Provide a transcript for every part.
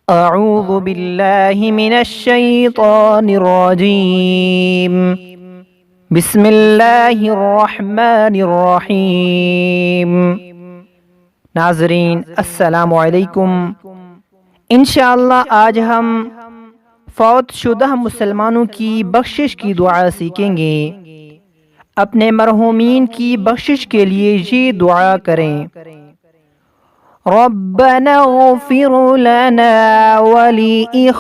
अऊज़ु बिल्लाहि मिनश्शैतानिर्रजीम। बिस्मिल्लाहिर्रहमानिर्रहीम। नाज़रीन अस्सलामु अलैकुम। इंशाअल्लाह आज हम फौत शुदा मुसलमानों की बख्शिश की दुआ सीखेंगे। अपने मरहूमीन की बख्शिश के लिए ये दुआ करें। रब्बना इग़फ़िर लना वलिइख़वानिना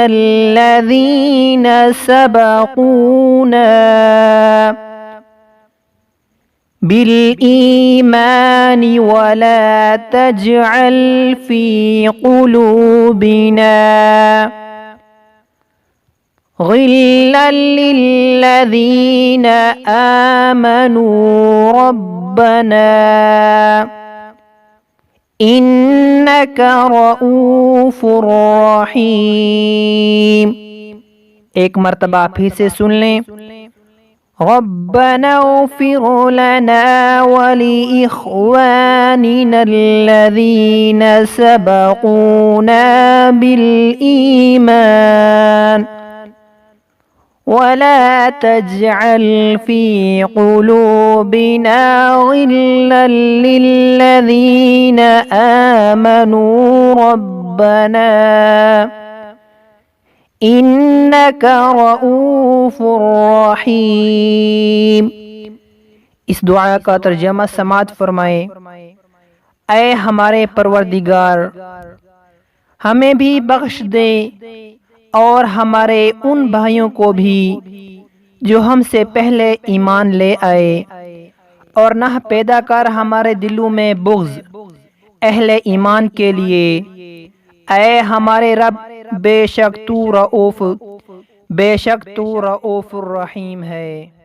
अल्लज़ीना सबक़ूना बिल-ईमानि वला तजअल फ़ी क़ुलूबिना ग़िल्लन लिल्लज़ीना आमनू रब्बना इन्नका रऊफ़ुर रहीम। एक मर्तबा फिर से सुन लें। रब्बना इग़फ़िर लना वलिइख़वानिना अल्लज़ीना सबक़ूना बिल-ईमान वला तजअल फ़ी क़ुलूबिना ग़िल्लन लिल्लज़ीना आमनू रब्बना इन्नका रऊफ़ुर रहीम। इस दुआ का तर्जमा समाअत फरमाए। ऐ हमारे परवरदिगार, हमें भी बख्श दे और हमारे उन भाइयों को भी जो हमसे पहले ईमान ले आए, और न पैदा कर हमारे दिलों में बुग़्ज़ अहले ईमान के लिए। ऐ हमारे रब, बेशक तू रऊफ़ुर रहीम है।